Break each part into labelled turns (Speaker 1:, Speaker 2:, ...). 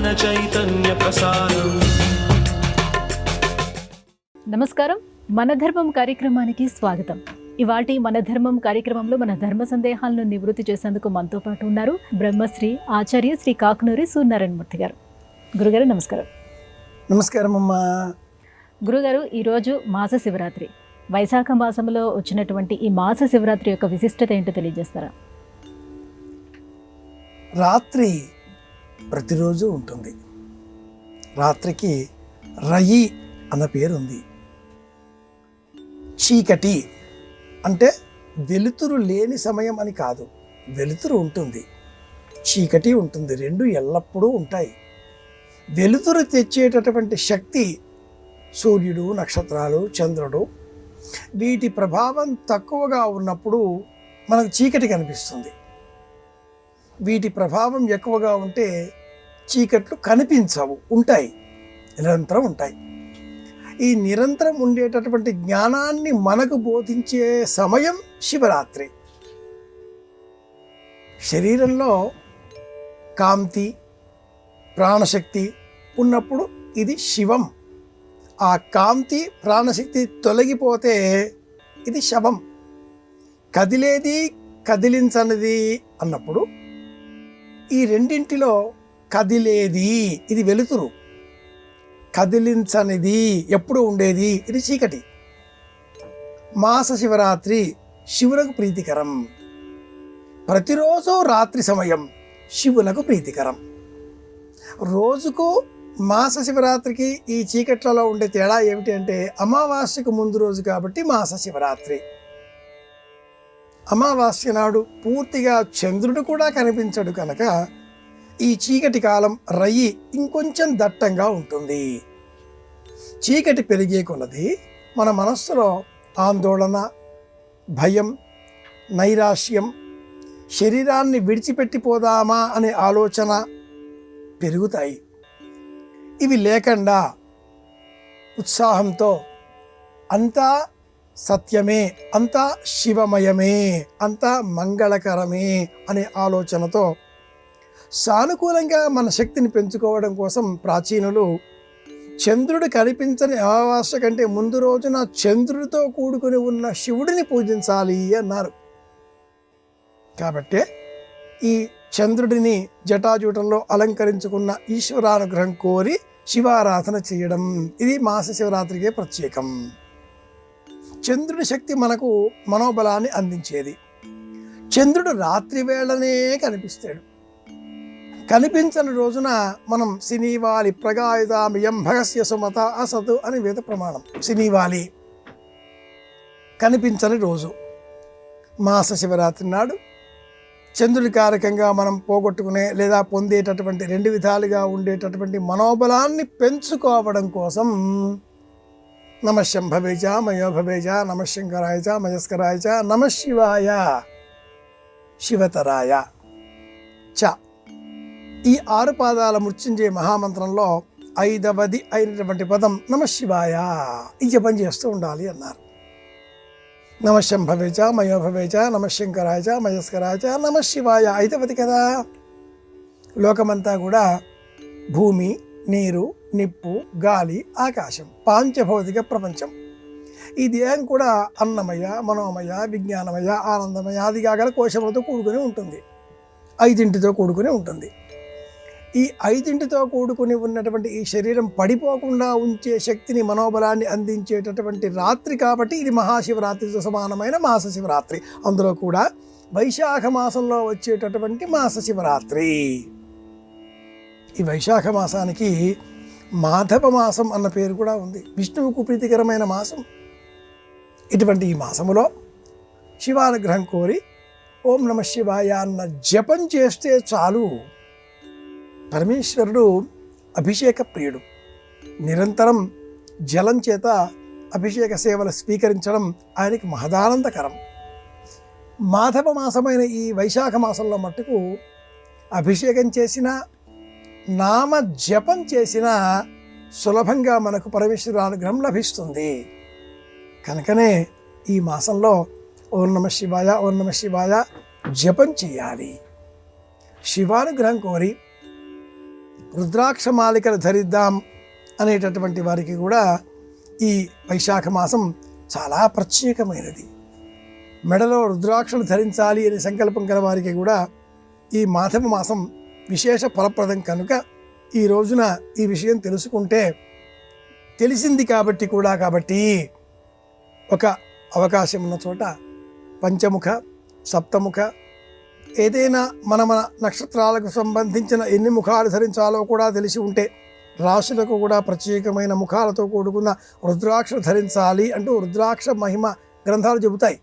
Speaker 1: చైతన్య ప్రసారం.
Speaker 2: నమస్కారం, మన ధర్మం కార్యక్రమానికి స్వాగతం. ఇవాల్టి మన ధర్మం కార్యక్రమంలో మన ధర్మ సందేహాలను నివృత్తి చేసేందుకు మనతో పాటు ఉన్నారు బ్రహ్మశ్రీ ఆచార్య శ్రీ కాకునూరి సూర్యనారాయణమూర్తి గారు. గురుగారు నమస్కారం.
Speaker 3: నమస్కారం అమ్మా.
Speaker 2: గురుగారు, ఈరోజు మాస శివరాత్రి, వైశాఖ మాసంలో వచ్చినటువంటి ఈ మాస శివరాత్రి యొక్క విశిష్టత ఏంటో తెలియజేస్తారా?
Speaker 3: రాత్రి ప్రతిరోజు ఉంటుంది. రాత్రికి రయి అన్న పేరు ఉంది. చీకటి అంటే వెలుతురు లేని సమయం అని కాదు, వెలుతురు ఉంటుంది, చీకటి ఉంటుంది, రెండు ఎల్లప్పుడూ ఉంటాయి. వెలుతురు తెచ్చేటటువంటి శక్తి సూర్యుడు, నక్షత్రాలు, చంద్రుడు, వీటి ప్రభావం తక్కువగా ఉన్నప్పుడు మనకు చీకటి కనిపిస్తుంది. వీటి ప్రభావం ఎక్కువగా ఉంటే చీకట్లు కనిపించవు, ఉంటాయి, నిరంతరం ఉంటాయి. ఈ నిరంతరం ఉండేటటువంటి జ్ఞానాన్ని మనకు బోధించే సమయం శివరాత్రి. శరీరంలో కాంతి, ప్రాణశక్తి ఉన్నప్పుడు ఇది శివం. ఆ కాంతి, ప్రాణశక్తి తొలగిపోతే ఇది శవం. కదిలేది, కదిలించనిది అన్నప్పుడు ఈ రెండింటిలో కదిలేది ఇది వెలుతురు, కదిలించనిది ఎప్పుడు ఉండేది ఇది చీకటి. మాస శివరాత్రి శివులకు ప్రీతికరం. ప్రతిరోజు రాత్రి సమయం శివులకు ప్రీతికరం. రోజుకు మాస శివరాత్రికి ఈ చీకట్లలో ఉండే తేడా ఏమిటి అంటే, అమావాస్యకు ముందు రోజు కాబట్టి మాస శివరాత్రి. అమావాస్య నాడు పూర్తిగా చంద్రుడు కూడా కనిపించడు కనుక ఈ చీకటి కాలం రయ్యి ఇంకొంచెం దట్టంగా ఉంటుంది. చీకటి పెరిగే కొలది మన మనస్సులో ఆందోళన, భయం, నైరాశ్యం, శరీరాన్ని విడిచిపెట్టిపోదామా అనే ఆలోచన పెరుగుతాయి. ఇవి లేకుండా ఉత్సాహంతో అంతా సత్యమే, అంతా శివమయమే, అంతా మంగళకరమే అనే ఆలోచనతో సానుకూలంగా మన శక్తిని పెంచుకోవడం కోసం ప్రాచీనులు చంద్రుడు కనిపించని అమావాస్య కంటే ముందు రోజున చంద్రుడితో కూడుకుని ఉన్న శివుడిని పూజించాలి అన్నారు. కాబట్టే ఈ చంద్రుడిని జటాజూటంలో అలంకరించుకున్న ఈశ్వరానుగ్రహం కోరి శివారాధన చేయడం ఇది మాస శివరాత్రికే ప్రత్యేకం. చంద్రుడి శక్తి మనకు మనోబలాన్ని అందించేది. చంద్రుడు రాత్రి వేళనే కనిపిస్తాడు. కనిపించని రోజున మనం శనివాలి ప్రగాయుధామియం భగస్య సుమత అసతు అని వేద ప్రమాణం. శనివాలి కనిపించని రోజు. మాస శివరాత్రి నాడు చంద్రుడి కారకంగా మనం పోగొట్టుకునే లేదా పొందేటటువంటి రెండు విధాలుగా ఉండేటటువంటి మనోబలాన్ని పెంచుకోవడం కోసం నమశంభవేజ మయోభవేజ నమశంకరాయ మయస్కరాయ నమ శివాయ శివతరాయ చ ఈ 6 పాదాల మృత్యుంజయ మహామంత్రంలో 5వది అయినటువంటి పదం నమశివాయ. ఈ జపం చేస్తూ ఉండాలి అన్నారు. నమశంభవేజ మయోభవేజ నమశంకరాయ మయస్కరాయ నమ శివాయ 5వది కదా. లోకమంతా కూడా భూమి, నీరు, నిప్పు, గాలి, ఆకాశం, పాంచభౌతిక ప్రపంచం. ఈ దేహం కూడా అన్నమయ, మనోమయ, విజ్ఞానమయ, ఆనందమయ ఆదిగా గల కోశములతో కూడుకుని ఉంటుంది. 5తో కూడుకుని ఉంటుంది. ఈ 5తో కూడుకుని ఉన్నటువంటి ఈ శరీరం పడిపోకుండా ఉంచే శక్తిని, మనోబలాన్ని అందించేటటువంటి రాత్రి కాబట్టి ఇది మహాశివరాత్రితో సమానమైన మాస శివరాత్రి. అందులో కూడా వైశాఖ మాసంలో వచ్చేటటువంటి మాస శివరాత్రి. ఈ వైశాఖ మాసానికి మాధవ మాసం అన్న పేరు కూడా ఉంది. విష్ణువుకు ప్రీతికరమైన మాసం. ఇటువంటి ఈ మాసములో శివానుగ్రహం కోరి ఓం నమ శివాయ అన్న జపం చేస్తే చాలు. పరమేశ్వరుడు అభిషేక ప్రియుడు. నిరంతరం జలం చేత అభిషేక సేవలు స్వీకరించడం ఆయనకి మహదానందకరం. మాధవ మాసమైన ఈ వైశాఖ మాసంలో మట్టుకు అభిషేకం చేసిన, నామ జపం చేసిన సులభంగా మనకు పరమేశ్వర అనుగ్రహం లభిస్తుంది. కనుకనే ఈ మాసంలో ఓం నమ శివాయ ఓం నమ శివాయ జపం చేయాలి. శివానుగ్రహం కోరి రుద్రాక్ష మాలికలు ధరిద్దాం అనేటటువంటి వారికి కూడా ఈ వైశాఖ మాసం చాలా ప్రత్యేకమైనది. మెడలో రుద్రాక్షలు ధరించాలి అనే సంకల్పం గల వారికి కూడా ఈ మాధవ మాసం విశేష ఫలప్రదం కనుక ఈ రోజున ఈ విషయం తెలుసుకుంటే తెలిసింది కాబట్టి ఒక అవకాశం ఉన్న చోట పంచముఖ సప్తముఖ ఏదైనా మన నక్షత్రాలకు సంబంధించిన ఎన్ని ముఖాలు ధరించాలో కూడా తెలిసి ఉంటే రాశులకు కూడా ప్రత్యేకమైన ముఖాలతో కూడుకున్న రుద్రాక్షలు ధరించాలి అంటూ రుద్రాక్ష మహిమ గ్రంథాలు చెబుతాయి.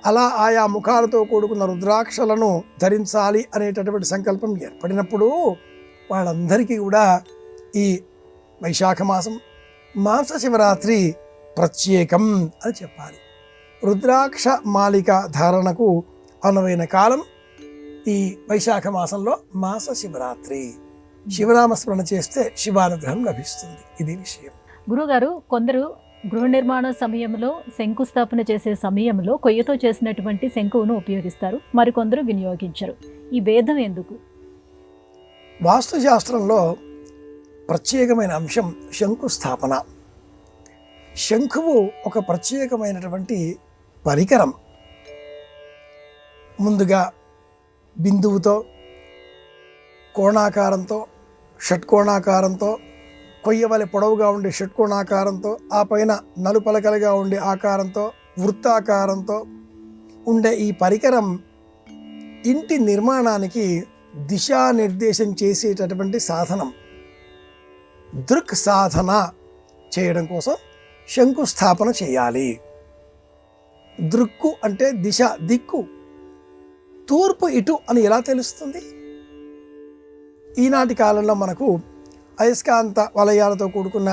Speaker 3: అలా ఆయా ముఖాలతో కూడుకున్న రుద్రాక్షలను ధరించాలి అనేటటువంటి సంకల్పం ఏర్పడినప్పుడు వాళ్ళందరికీ కూడా ఈ వైశాఖ మాసం మాస శివరాత్రి ప్రత్యేకం అని చెప్పాలి. రుద్రాక్ష మాలిక ధారణకు అనువైన కాలం ఈ వైశాఖ మాసంలో మాస శివరాత్రి. శివనామస్మరణ చేస్తే శివానుగ్రహం లభిస్తుంది. ఇది విషయం.
Speaker 2: గురుగారు, కొందరు గృహ నిర్మాణ సమయంలో శంకుస్థాపన చేసే సమయంలో కొయ్యతో చేసినటువంటి శంకువును ఉపయోగిస్తారు, మరికొందరు వినియోగించరు. ఈ భేదం ఎందుకు?
Speaker 3: వాస్తుశాస్త్రంలో ప్రత్యేకమైన అంశం శంకుస్థాపన. శంకువు ఒక ప్రత్యేకమైనటువంటి పరికరం. ముందుగా బిందువుతో, కోణాకారంతో, షట్కోణాకారంతో, కొయ్యవలె పొడవుగా ఉండే షట్కోణాకారంతో, ఆ పైన నలుపలకలుగా ఉండే ఆకారంతో, వృత్తాకారంతో ఉండే ఈ పరికరం ఇంటి నిర్మాణానికి దిశానిర్దేశం చేసేటటువంటి సాధనం. దృక్ సాధన చేయడం కోసం శంకుస్థాపన చేయాలి. దృక్కు అంటే దిశ, దిక్కు. తూర్పు ఇటు అని ఎలా తెలుస్తుంది? ఈనాటి కాలంలో మనకు అయస్కాంత వలయాలతో కూడుకున్న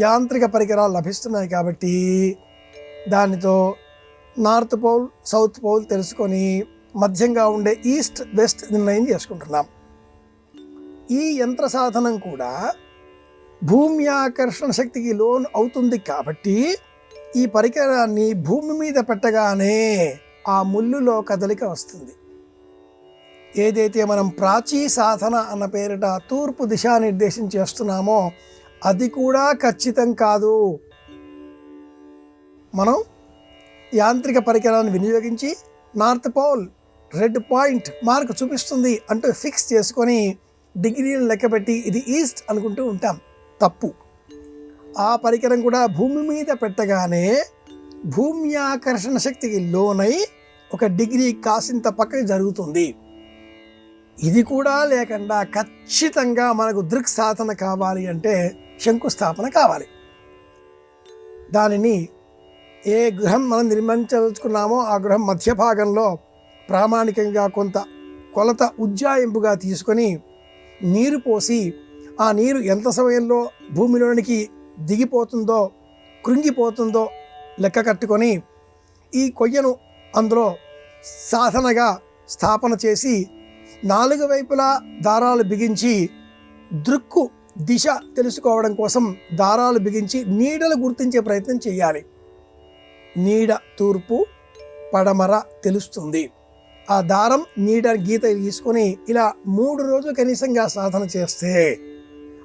Speaker 3: యాంత్రిక పరికరాలు లభిస్తున్నాయి కాబట్టి దానితో నార్త్ పోల్, సౌత్ పోల్ తెలుసుకొని మధ్యంగా ఉండే ఈస్ట్ వెస్ట్ నిర్ణయం చేసుకుంటున్నాం. ఈ యంత్ర సాధనం కూడా భూమి ఆకర్షణ శక్తికి లోన్ అవుతుంది కాబట్టి ఈ పరికరాన్ని భూమి మీద పెట్టగానే ఆ ముళ్ళులో కదలిక వస్తుంది. ఏదైతే మనం ప్రాచీ సాధన అన్న పేరిట తూర్పు దిశానిర్దేశం చేస్తున్నామో అది కూడా ఖచ్చితం కాదు. మనం యాంత్రిక పరికరాన్ని వినియోగించి north pole red point mark చూపిస్తుంది అంటూ ఫిక్స్ చేసుకొని డిగ్రీలు లెక్కబెట్టి ఇది ఈస్ట్ అనుకుంటూ ఉంటాం. తప్పు. ఆ పరికరం కూడా భూమి మీద పెట్టగానే భూమి ఆకర్షణ శక్తికి లోనై 1 డిగ్రీ కాసింత పక్కకి జరుగుతుంది. ఇది కూడా లేకుండా ఖచ్చితంగా మనకు దృక్ సాధన కావాలి అంటే శంకుస్థాపన కావాలి. దానిని ఏ గృహం మనం నిర్మించదలుచుకున్నామో ఆ గృహం మధ్య భాగంలో ప్రామాణికంగా కొంత కొలత ఉజ్జాయింపుగా తీసుకొని నీరు పోసి ఆ నీరు ఎంత సమయంలో భూమిలోనికి దిగిపోతుందో, కృంగిపోతుందో లెక్క కట్టుకొని ఈ కొయ్యను అందులో సాధనగా స్థాపన చేసి 4 వైపులా దారాలు బిగించి దృక్కు దిశ తెలుసుకోవడం కోసం దారాలు బిగించి నీడలు గుర్తించే ప్రయత్నం చేయాలి. నీడ తూర్పు, పడమర తెలుస్తుంది. ఆ దారం నీడ గీత తీసుకొని ఇలా 3 రోజులు కనీసంగా సాధన చేస్తే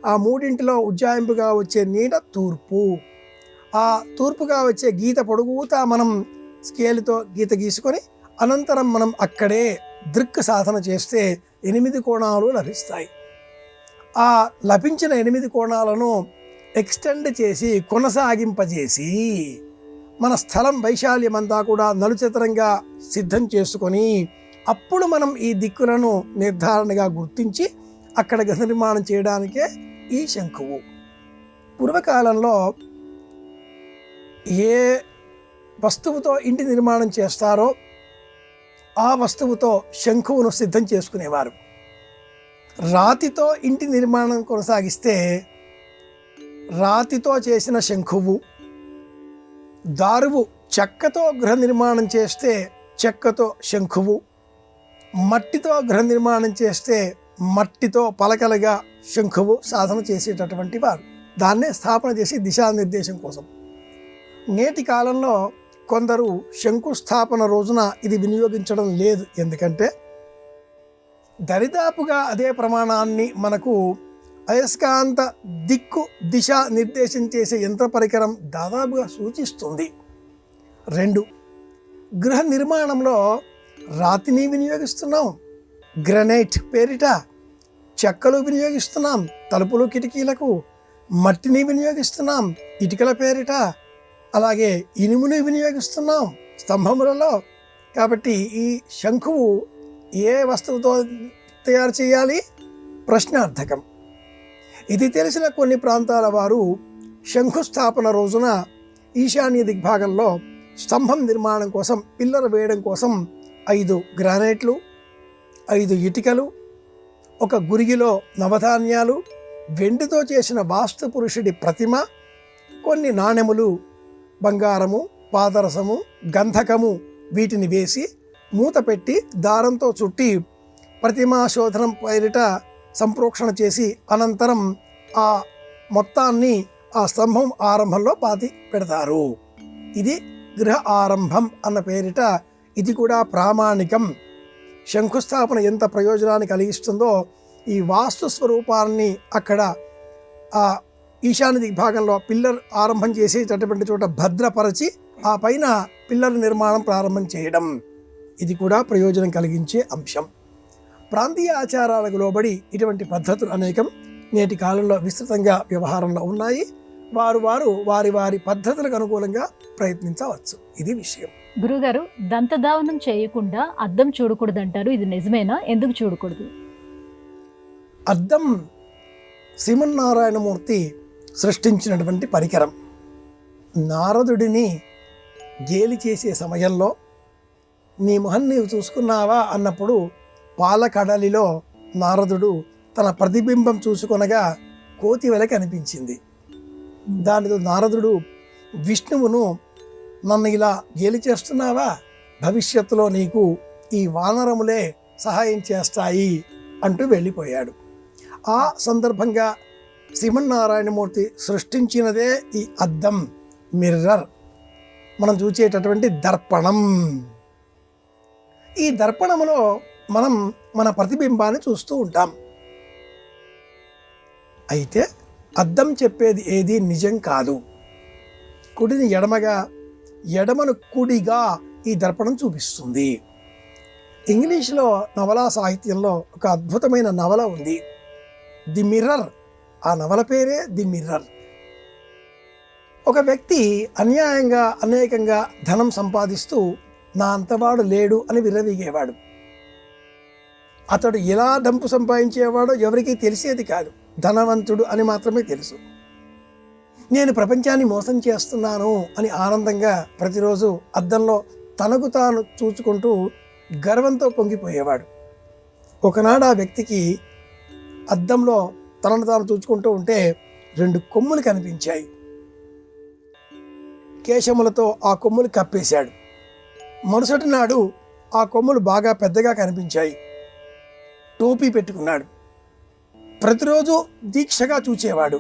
Speaker 3: ఆ 3 ఉజ్జాయింపుగా వచ్చే నీడ తూర్పు. ఆ తూర్పుగా వచ్చే గీత పొడుగుతా మనం స్కేలుతో గీత గీసుకొని అనంతరం మనం అక్కడే దృక్ సాధన చేస్తే 8 కోణాలు లభిస్తాయి. ఆ లభించిన 8 కోణాలను ఎక్స్టెండ్ చేసి కొనసాగింపజేసి మన స్థలం వైశాల్యం అంతా కూడా నలుచతరంగా సిద్ధం చేసుకొని అప్పుడు మనం ఈ దిక్కులను నిర్ధారణగా గుర్తించి అక్కడ గృహ నిర్మాణం చేయడానికే ఈ శంకువు. పూర్వకాలంలో ఏ వస్తువుతో ఇంటి నిర్మాణం చేస్తారో ఆ వస్తువుతో శంకువును సిద్ధం చేసుకునేవారు. రాతితో ఇంటి నిర్మాణం కొనసాగిస్తే రాతితో చేసిన శంకువు, దారువు చెక్కతో గృహ నిర్మాణం చేస్తే చెక్కతో శంకువు, మట్టితో గృహ నిర్మాణం చేస్తే మట్టితో పలకలుగా శంకువు సాధన చేసేటటువంటి వారు. దాన్నే స్థాపన చేసి దిశానిర్దేశం కోసం. నేటి కాలంలో కొందరు శంకుస్థాపన రోజున ఇది వినియోగించడం లేదు. ఎందుకంటే దరిదాపుగా అదే ప్రమాణాన్ని మనకు అయస్కాంత దిక్కు దిశ నిర్దేశం చేసే యంత్ర పరికరం దాదాపుగా సూచిస్తుంది. 2, గృహ నిర్మాణంలో రాతిని వినియోగిస్తున్నాం, గ్రనైట్ పేరిట చెక్కలు వినియోగిస్తున్నాం, తలుపులు కిటికీలకు మట్టిని వినియోగిస్తున్నాం ఇటుకల పేరిట, అలాగే ఇనుముని వినియోగిస్తున్నాం స్తంభములలో. కాబట్టి ఈ శంఖువు ఏ వస్తువుతో తయారు చేయాలి? ప్రశ్నార్థకం. ఇది తెలిసిన కొన్ని ప్రాంతాల వారు శంఖుస్థాపన రోజున ఈశాన్య దిగ్భాగంలో స్తంభం నిర్మాణం కోసం, పిల్లర్ వేయడం కోసం 5 గ్రానైట్లు, 5 ఇటుకలు, 1 గురిగిలో నవధాన్యాలు, వెండితో చేసిన వాస్తు పురుషుడి ప్రతిమ, కొన్ని నాణెములు, బంగారము, పాదరసము, గంధకము వీటిని వేసి మూత పెట్టి దారంతో చుట్టి ప్రతిమా శోధనం పేరిట సంప్రోక్షణ చేసి అనంతరం ఆ మొత్తాన్ని ఆ స్తంభం ఆరంభంలో పాతి పెడతారు. ఇది గృహ ఆరంభం అన్న పేరిట. ఇది కూడా ప్రామాణికం. శంకుస్థాపన ఎంత ప్రయోజనాన్ని కలిగిస్తుందో ఈ వాస్తు స్వరూపాన్ని అక్కడ ఆ ఈశాన్య దిగ్భాగంలో పిల్లర్ ఆరంభం చేసేటటువంటి చోట భద్రపరచి ఆ పైన పిల్లర్ నిర్మాణం ప్రారంభం చేయడం, ఇది కూడా ప్రయోజనం కలిగించే అంశం. ప్రాంతీయ ఆచారాలకు లోబడి ఇటువంటి పద్ధతులు అనేకం నేటి కాలంలో విస్తృతంగా వ్యవహారంలో ఉన్నాయి. వారి పద్ధతులకు అనుకూలంగా ప్రయత్నించవచ్చు. ఇది విషయం.
Speaker 2: గురుగారు, దంతధావనం చేయకుండా అద్దం చూడకూడదు అంటారు, ఇది నిజమేనా? ఎందుకు చూడకూడదు?
Speaker 3: అద్దం శ్రీమన్నారాయణమూర్తి సృష్టించినటువంటి పరికరం. నారదుడిని గేలి చేసే సమయంలో నీ మొహం నీవు చూసుకున్నావా అన్నప్పుడు పాలకడలిలో నారదుడు తన ప్రతిబింబం చూసుకొనగా కోతి వలె కనిపించింది. దానితో నారదుడు విష్ణువును, నన్ను ఇలా గేలి చేస్తున్నావా, భవిష్యత్తులో నీకు ఈ వానరములే సహాయం చేస్తాయి అంటూ వెళ్ళిపోయాడు. ఆ సందర్భంగా శ్రీమన్నారాయణమూర్తి సృష్టించినదే ఈ అద్దం, మిర్రర్, మనం చూసేటటువంటి దర్పణం. ఈ దర్పణములో మనం మన ప్రతిబింబాన్ని చూస్తూ ఉంటాం. అయితే అద్దం చెప్పేది ఏది నిజం కాదు. కుడిని ఎడమగా, ఎడమను కుడిగా ఈ దర్పణం చూపిస్తుంది. ఇంగ్లీష్లో నవలా సాహిత్యంలో ఒక అద్భుతమైన నవల ఉంది, ది మిర్రర్. ఆ నవల పేరే ది మిర్రర్. ఒక వ్యక్తి అన్యాయంగా అనేకంగా ధనం సంపాదిస్తూ నా అంతవాడు లేడు అని విర్రవీగేవాడు. అతడు ఎలా డబ్బు సంపాదించేవాడో ఎవరికీ తెలిసేది కాదు, ధనవంతుడు అని మాత్రమే తెలుసు. నేను ప్రపంచాన్ని మోసం చేస్తున్నాను అని ఆనందంగా ప్రతిరోజు అద్దంలో తనకు తాను చూచుకుంటూ గర్వంతో పొంగిపోయేవాడు. ఒకనాడు ఆ వ్యక్తికి అద్దంలో తనను తాను చూచుకుంటూ ఉంటే 2 కొమ్ములు కనిపించాయి. కేశములతో ఆ కొమ్ములు కప్పేశాడు. మరుసటి నాడు ఆ కొమ్ములు బాగా పెద్దగా కనిపించాయి. టోపీ పెట్టుకున్నాడు. ప్రతిరోజు దీక్షగా చూచేవాడు.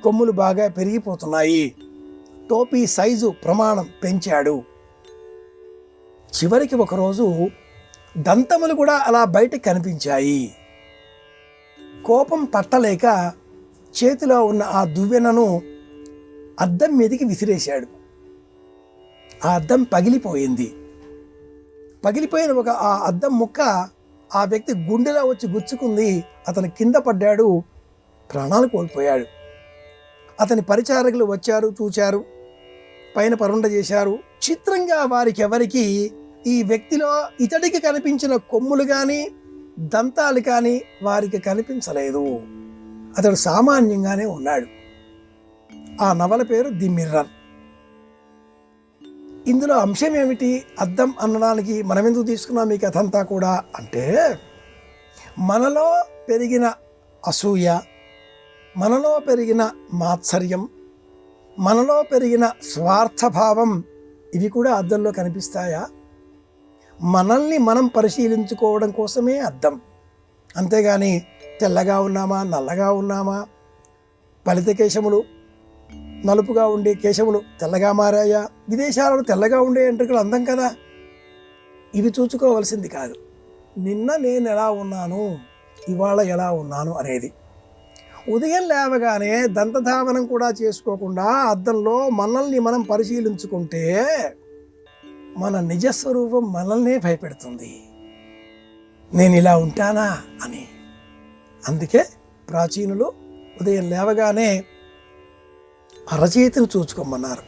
Speaker 3: కొమ్ములు బాగా పెరిగిపోతున్నాయి. టోపీ సైజు ప్రమాణం పెంచాడు. చివరికి ఒకరోజు దంతములు కూడా అలా బయటకు కనిపించాయి. కోపం పట్టలేక చేతిలో ఉన్న ఆ దువ్వెనను అద్దం మీదకి విసిరేశాడు. ఆ అద్దం పగిలిపోయింది. పగిలిపోయిన ఆ అద్దం ముక్క ఆ వ్యక్తి గుండెలో వచ్చి గుచ్చుకుంది. అతను కింద పడ్డాడు, ప్రాణాలు కోల్పోయాడు. అతని పరిచారకులు వచ్చారు, చూచారు, పైన పరుండ చేశారు. చిత్రంగా వారికి ఈ వ్యక్తిలో ఇతడికి కనిపించిన కొమ్ములు కానీ దంతాలు కానీ వారికి కనిపించలేదు. అతడు సామాన్యంగానే ఉన్నాడు. ఆ నవల పేరు ది మిర్రర్. ఇందులో అంశం ఏమిటి? అద్దం అనడానికి మనం ఎందుకు తీసుకున్నాం ఈ కథ అంతా కూడా అంటే, మనలో పెరిగిన అసూయ, మనలో పెరిగిన మాత్సర్యం, మనలో పెరిగిన స్వార్థభావం, ఇవి కూడా అద్దంలో కనిపిస్తాయా? మనల్ని మనం పరిశీలించుకోవడం కోసమే అద్దం. అంతేగాని తెల్లగా ఉన్నామా, నల్లగా ఉన్నామా, ఫలిత కేశములు, నలుపుగా ఉండే కేశములు తెల్లగా మారాయా, విదేశాలలో తెల్లగా ఉండే ఎంట్రుకలు అందం కదా, ఇవి చూసుకోవలసింది కాదు. నిన్న నేను ఎలా ఉన్నాను, ఇవాళ ఎలా ఉన్నాను అనేది. ఉదయం లేవగానే దంతధావనం కూడా చేసుకోకుండా అద్దంలో మనల్ని మనం పరిశీలించుకుంటే మన నిజస్వరూపం మనల్నే భయపెడుతుంది, నేను ఇలా ఉంటానా అని. అందుకే ప్రాచీనులు ఉదయం లేవగానే అరచేతిని చూసుకోమన్నారు.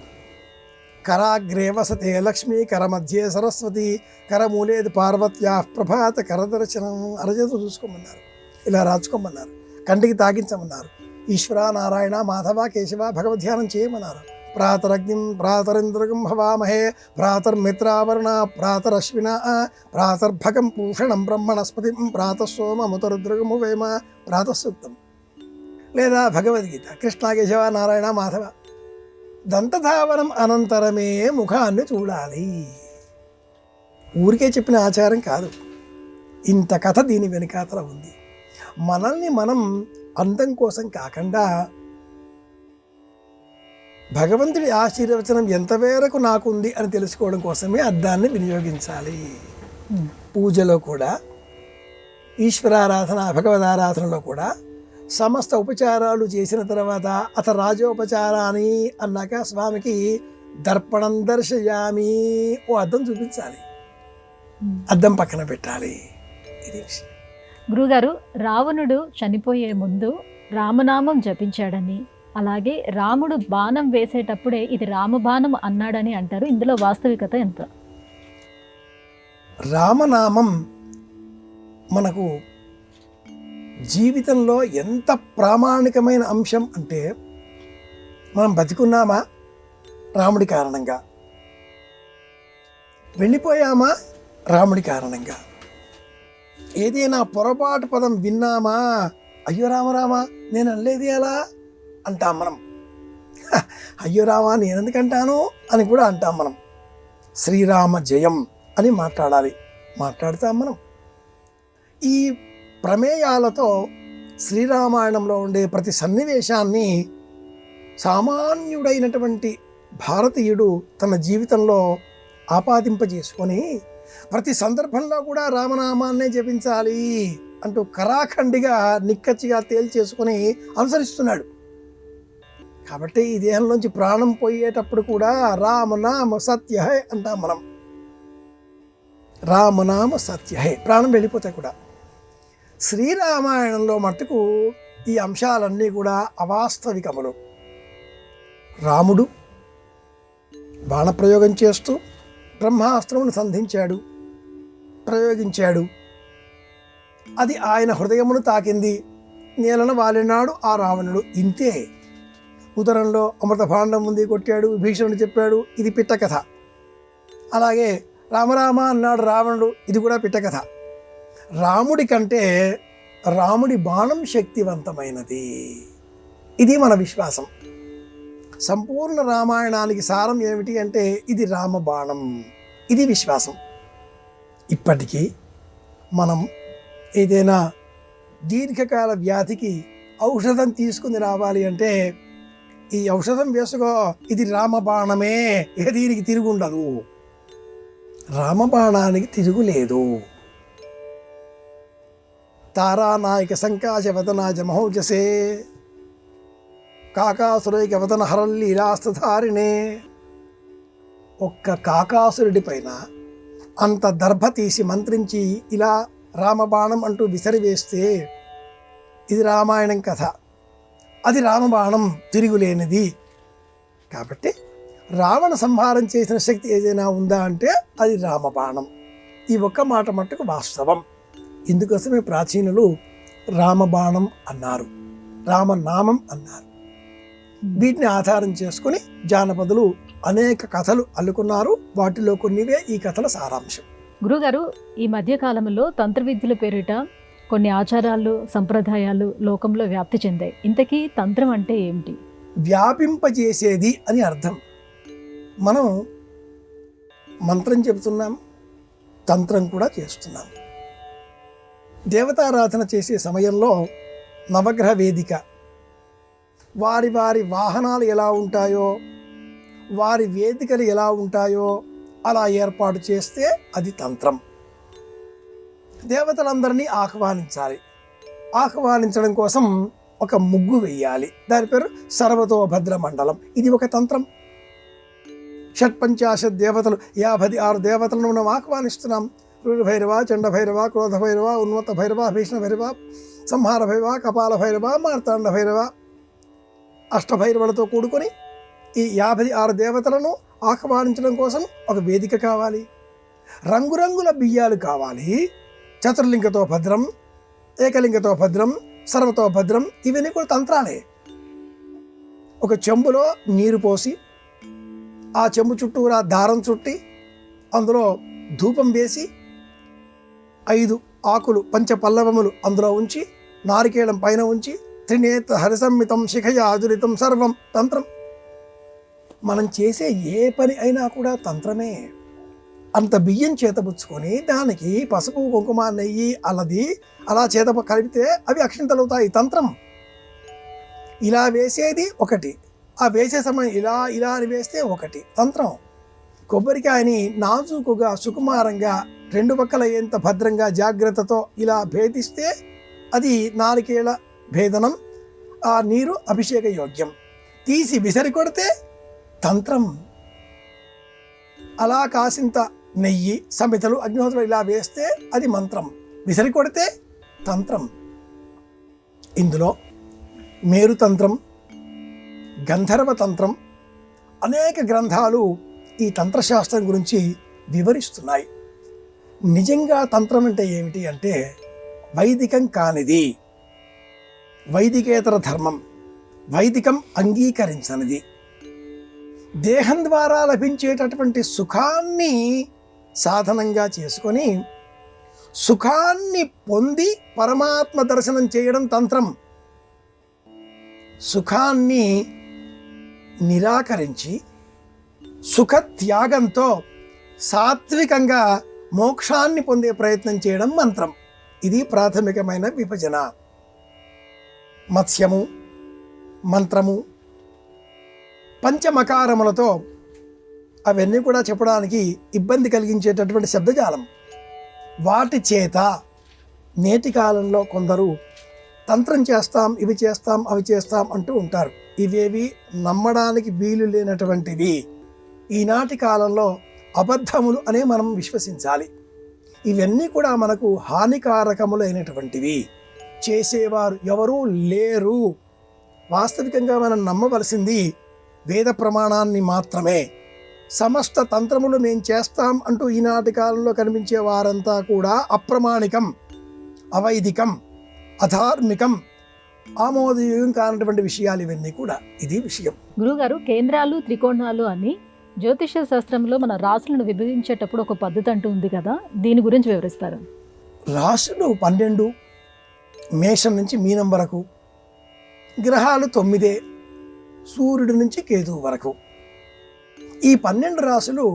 Speaker 3: కరాగ్రే వసతే లక్ష్మి, కరమధ్యే సరస్వతి, కరమూలేది పార్వత్యా ప్రభాత కరదర్శనం. అరచేతులు చూసుకోమన్నారు, ఇలా రాచుకోమన్నారు, కంటికి తాగించమన్నారు. ఈశ్వర, నారాయణ, మాధవ, కేశవ భగవద్ధ్యానం చేయమన్నారు. ప్రాతరగ్నిం ప్రాతరింద్రగం హవామహే, ప్రాతర్మిత్రావరణ ప్రాతరశ్విన, ప్రాతర్భగం పూషణం బ్రహ్మణస్పతిం, ప్రాతస్సోమముతరుద్రగము వేమ. ప్రాతసూక్తం లేదా భగవద్గీత, కృష్ణ, కేశవ, నారాయణ, మాధవ. దంతధావనం అనంతరమే ముఖాన్ని చూడాలి. ఊరికే చెప్పిన ఆచారం కాదు, ఇంత కథ దీని వెనుకాతల ఉంది. మనల్ని మనం అందం కోసం కాకుండా భగవంతుడి ఆశీర్వచనం ఎంతవరకు నాకుంది అని తెలుసుకోవడం కోసమే అద్దాన్ని వినియోగించాలి. పూజలో కూడా, ఈశ్వరారాధన, భగవదారాధనలో కూడా సమస్త ఉపచారాలు చేసిన తర్వాత అత రాజోపచారాన్ని అన్నాక స్వామికి దర్పణం దర్శయామి, ఓ అద్దం చూపించాలి, అద్దం పక్కన పెట్టాలి. ఇది విషయం.
Speaker 2: గురుగారు, రావణుడు చనిపోయే ముందు రామనామం జపించాడని, అలాగే రాముడు బాణం వేసేటప్పుడే ఇది రామబాణం అన్నాడని అంటారు. ఇందులో వాస్తవికత ఎంత?
Speaker 3: రామనామం మనకు జీవితంలో ఎంత ప్రామాణికమైన అంశం అంటే, మనం బతికున్నామా రాముడి కారణంగా, వెళ్ళిపోయామా రాముడి కారణంగా, ఏదైనా పొరపాటు పదం విన్నామా అయ్యో రామరామా నేను అనలేదు ఎలా అంటాం మనం. అయ్యో రామా నేనెందుకంటాను అని కూడా అంటాం మనం. శ్రీరామ జయం అని మాట్లాడతాం మనం. ఈ ప్రమేయాలతో శ్రీరామాయణంలో ఉండే ప్రతి సన్నివేశాన్ని సామాన్యుడైనటువంటి భారతీయుడు తన జీవితంలో ఆపాదింపజేసుకొని ప్రతి సందర్భంలో కూడా రామనామాన్నే జపించాలి అంటూ కరాఖండిగా నిక్కచ్చిగా తేల్చేసుకొని అనుసరిస్తున్నాడు. కాబట్టి ఈ దేహంలోంచి ప్రాణం పోయేటప్పుడు కూడా రామనామ సత్యహే అంటాం మనం. రామనామ సత్యహే, ప్రాణం వెళ్ళిపోతాయి కూడా. శ్రీరామాయణంలో మట్టుకు ఈ అంశాలన్నీ కూడా అవాస్తవికములు. రాముడు బాణప్రయోగం చేస్తూ బ్రహ్మాస్త్రమును ప్రయోగించాడు. అది ఆయన హృదయమును తాకింది, నేలను వాలినాడు ఆ రావణుడు. ఇంతే. ఉదరంలో అమృత భాండం ఉంది, కొట్టాడు, భీషణుడు చెప్పాడు, ఇది పిట్ట కథ. అలాగే రామరామ అన్నాడు రావణుడు, ఇది కూడా పిట్ట కథ. రాముడి కంటే రాముడి బాణం శక్తివంతమైనది, ఇది మన విశ్వాసం. సంపూర్ణ రామాయణానికి సారం ఏమిటి అంటే ఇది రామబాణం, ఇది విశ్వాసం. ఇప్పటికీ మనం ఏదైనా దీర్ఘకాల వ్యాధికి ఔషధం తీసుకుని రావాలి అంటే ఈ ఔషధం వేసుకో, ఇది రామబాణమే, ఇక దీనికి తిరుగుండదు. రామబాణానికి తిరుగులేదు. తారానాయక సంకాశవదనాజ మహోజసే, కాకాసురైక వదన హరల్లీలాస్తధారిణే. ఒక్క కాకాసురుడి పైన అంత దర్భ తీసి మంత్రించి ఇలా రామబాణం అంటూ విసిరివేస్తే ఇది రామాయణం కథ, అది రామబాణం, తిరుగులేనిది. కాబట్టి రావణ సంహారం చేసిన శక్తి ఏదైనా ఉందా అంటే అది రామబాణం. ఈ ఒక్క మాట మట్టుకు వాస్తవం. ఇందుకోసమే ప్రాచీనులు రామబాణం అన్నారు, రామనామం అన్నారు. వీటిని ఆధారం చేసుకుని జానపదులు అనేక కథలు అల్లుకున్నారు. వాటిలో కొన్నివే ఈ కథల సారాంశం.
Speaker 2: గురుగారు, ఈ మధ్య కాలంలో తంత్ర విద్యల పేరిట కొన్ని ఆచారాలు, సంప్రదాయాలు లోకంలో వ్యాప్తి చెందాయి. ఇంతకీ తంత్రం అంటే ఏమిటి?
Speaker 3: వ్యాపింపజేసేది అని అర్థం. మనం మంత్రం చెబుతున్నాం, తంత్రం కూడా చేస్తున్నాం. దేవతారాధన చేసే సమయంలో నవగ్రహ వేదిక, వారి వారి వాహనాలు ఎలా ఉంటాయో, వారి వేదికలు ఎలా ఉంటాయో అలా ఏర్పాటు చేస్తే అది తంత్రం. దేవతలందరినీ ఆహ్వానించాలి. ఆహ్వానించడం కోసం ఒక ముగ్గు వేయాలి. దాని పేరు సర్వతో భద్ర మండలం. ఇది ఒక తంత్రం. షట్పంచాశత్ దేవతలు 56 దేవతలను మనం ఆహ్వానిస్తున్నాం. భైరవ, చండ భైరవ, క్రోధ భైరవ, ఉన్మత్త భైరవ, భీష్ణ భైరవ, సంహార భైరవ, కపాల భైరవ, మార్తాండ భైరవ, అష్టభైరవులతో కూడుకొని ఈ 56 దేవతలను ఆహ్వానించడం కోసం ఒక వేదిక కావాలి. రంగురంగుల బియ్యాలు కావాలి. చతుర్లింగతో భద్రం, ఏకలింగతో భద్రం, సర్వతో భద్రం, ఇవన్నీ కూడా తంత్రాలే. ఒక చెంబులో నీరు పోసి ఆ చెంబు చుట్టూరా దారం చుట్టి అందులో ధూపం వేసి 5 ఆకులు పంచపల్లవములు అందులో ఉంచి నారికేళం పైన ఉంచి త్రినేత్ర హరిసమ్మితం శిఖయ ఆదురితం సర్వం తంత్రం. మనం చేసే ఏ పని అయినా కూడా తంత్రమే. అంత బియ్యం చేతపుచ్చుకొని దానికి పసుపు, కుంకుమ, నెయ్యి, అలది అలా చేత కలిపితే అవి అక్షింతలవుతాయి. తంత్రం. ఇలా వేసేది ఒకటి, ఆ వేసే సమయం ఇలా అని వేస్తే ఒకటి తంత్రం. కొబ్బరికాయని నాజూకుగా సుకుమారంగా 2 పక్కల ఎంత భద్రంగా జాగ్రత్తతో ఇలా భేదిస్తే అది నారికేళ భేదనం, ఆ నీరు అభిషేక యోగ్యం. తీసి విసరి కొడితే తంత్రం. అలా కాసింత నెయ్యి, సమితలు, అగ్నిహోత్రులు ఇలా వేస్తే అది మంత్రం. విసరి కొడితే తంత్రం. ఇందులో మేరుతంత్రం, గంధర్వ తంత్రం, అనేక గ్రంథాలు ఈ తంత్రశాస్త్రం గురించి వివరిస్తున్నాయి. నిజంగా తంత్రం అంటే ఏమిటి అంటే వైదికం కానిది, వైదికేతర ధర్మం, వైదికం అంగీకరించనిది. దేహం ద్వారా లభించేటటువంటి సుఖాన్ని సాధనంగా చేసుకొని సుఖాన్ని పొంది పరమాత్మ దర్శనం చేయడం తంత్రం. సుఖాన్ని నిరాకరించి సుఖత్యాగంతో సాత్వికంగా మోక్షాన్ని పొందే ప్రయత్నం చేయడం మంత్రం. ఇది ప్రాథమికమైన విభజన. మత్స్యము, మంత్రము, పంచమకారములతో అవన్నీ కూడా చెప్పడానికి ఇబ్బంది కలిగించేటటువంటి శబ్దజాలం. వాటి చేత నేటి కాలంలో కొందరు తంత్రం చేస్తాం, ఇవి చేస్తాం, అవి చేస్తాం అంటూ ఉంటారు. ఇవేవి నమ్మడానికి వీలు లేనటువంటివి. ఈనాటి కాలంలో అబద్ధములు అనే మనం విశ్వసించాలి. ఇవన్నీ కూడా మనకు హానికారకములైనటువంటివి. చేసేవారు ఎవరూ లేరు. వాస్తవికంగా మనం నమ్మవలసింది వేద ప్రమాణాన్ని మాత్రమే. సమస్త తంత్రములు మేం చేస్తాం అంటూ ఈనాటి కాలంలో కనిపించే వారంతా కూడా అప్రమాణికం, అవైదికం, అధార్మికం, ఆమోదయోగ్యం కానటువంటి విషయాలు ఇవన్నీ కూడా. ఇది విషయం.
Speaker 2: గురుగారు, కేంద్రాలు, త్రికోణాలు అని జ్యోతిష శాస్త్రంలో మన రాశులను విభజించేటప్పుడు ఒక పద్ధతి అంటూ ఉంది కదా, దీని గురించి వివరిస్తారు?
Speaker 3: రాశులు 12, మేషం నుంచి మీనం వరకు, గ్రహాలు 9, సూర్యుడి నుంచి కేతువు వరకు. ఈ 12 రాశులు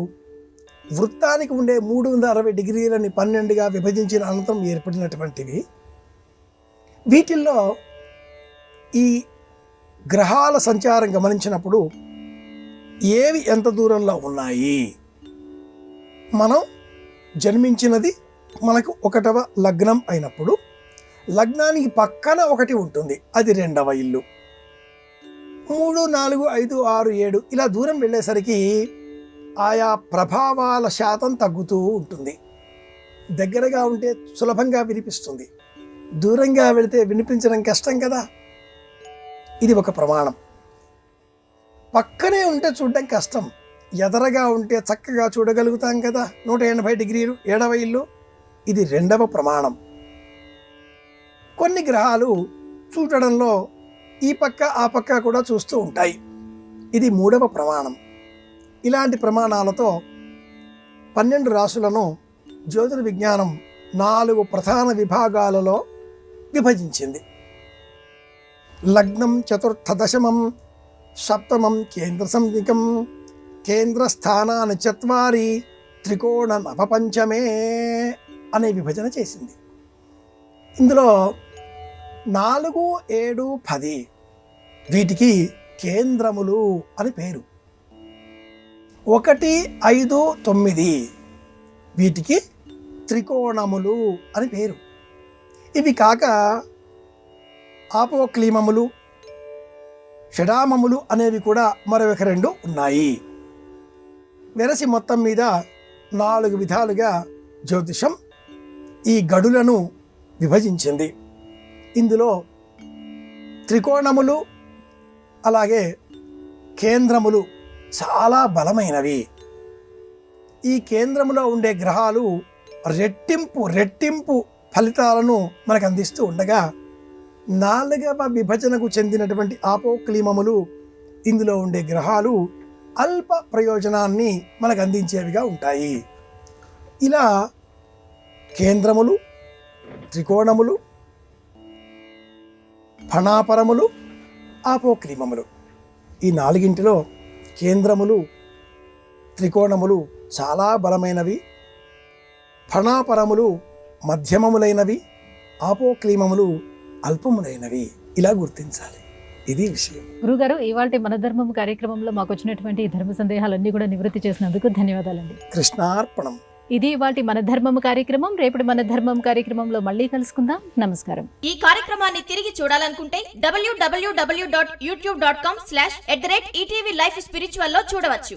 Speaker 3: వృత్తానికి ఉండే 360 డిగ్రీలని 12గా విభజించిన అనంతరం ఏర్పడినటువంటివి. వీటిల్లో ఈ గ్రహాల సంచారం గమనించినప్పుడు ఏవి ఎంత దూరంలో ఉన్నాయి, మనం జన్మించినది మనకు 1వ లగ్నం అయినప్పుడు లగ్నానికి పక్కన ఒకటి ఉంటుంది, అది 2వ ఇల్లు. 3, 4, 5, 6, 7 ఇలా దూరం వెళ్ళేసరికి ఆయా ప్రభావాల శాతం తగ్గుతూ ఉంటుంది. దగ్గరగా ఉంటే సులభంగా వినిపిస్తుంది, దూరంగా వెళితే వినిపించడం కష్టం కదా. ఇది ఒక ప్రమాణం. పక్కనే ఉంటే చూడడం కష్టం, ఎదరగా ఉంటే చక్కగా చూడగలుగుతాం కదా. 180 డిగ్రీలు 7వ ఇల్లు, ఇది 2వ ప్రమాణం. కొన్ని గ్రహాలు చూడడంలో ఈ పక్క ఆ పక్క కూడా చూస్తూ ఉంటాయి, ఇది 3వ ప్రమాణం. ఇలాంటి ప్రమాణాలతో 12 రాశులను జ్యోతిర్విజ్ఞానం 4 ప్రధాన విభాగాలలో విభజించింది. లగ్నం చతుర్థదశమం, సప్తమం కేంద్ర సంజ్ఞకం, కేంద్రస్థానాన్ని 4 త్రికోణ నవపంచమే అనే విభజన చేసింది. ఇందులో 4, 7, 10 వీటికి కేంద్రములు అని పేరు. 1, 5, 9 వీటికి త్రికోణములు అని పేరు. ఇవి కాక ఆపోక్లీమములు, షడామములు అనేవి కూడా మరొక 2 ఉన్నాయి. వెరసి మొత్తం మీద 4 విధాలుగా జ్యోతిషం ఈ గడులను విభజించింది. ఇందులో త్రికోణములు అలాగే కేంద్రములు చాలా బలమైనవి. ఈ కేంద్రములో ఉండే గ్రహాలు రెట్టింపు ఫలితాలను మనకు అందిస్తూ ఉండగా 4వ విభజనకు చెందినటువంటి ఆపోక్లీమములు ఇందులో ఉండే గ్రహాలు అల్ప ప్రయోజనాన్ని మనకు అందించేవిగా ఉంటాయి. ఇలా కేంద్రములు, త్రికోణములు, ఫణాపరములు, ఆపోక్లీమములు ఈ 4ంటిలో కేంద్రములు, త్రికోణములు చాలా బలమైనవి, ఫణాపరములు మధ్యమములైనవి, ఆపోక్లీమములు అల్పములైనవి. ఇలా గుర్తించాలి. ఇది విషయం.
Speaker 2: గురుగారు, ఇవాళ మన ధర్మం కార్యక్రమంలో మాకు వచ్చినటువంటి ధర్మ సందేహాలన్నీ కూడా నివృత్తి చేసినందుకు ధన్యవాదాలండి.
Speaker 3: కృష్ణార్పణం.
Speaker 2: ఇది ఇవాళ మన ధర్మం కార్యక్రమం. రేపటి మన ధర్మం కార్యక్రమంలో మళ్ళీ కలుసుకుందాం. నమస్కారం.
Speaker 4: ఈ కార్యక్రమాన్ని తిరిగి చూడాలనుకుంటే www.youtube.com/@ETV Life Spiritual లో చూడవచ్చు.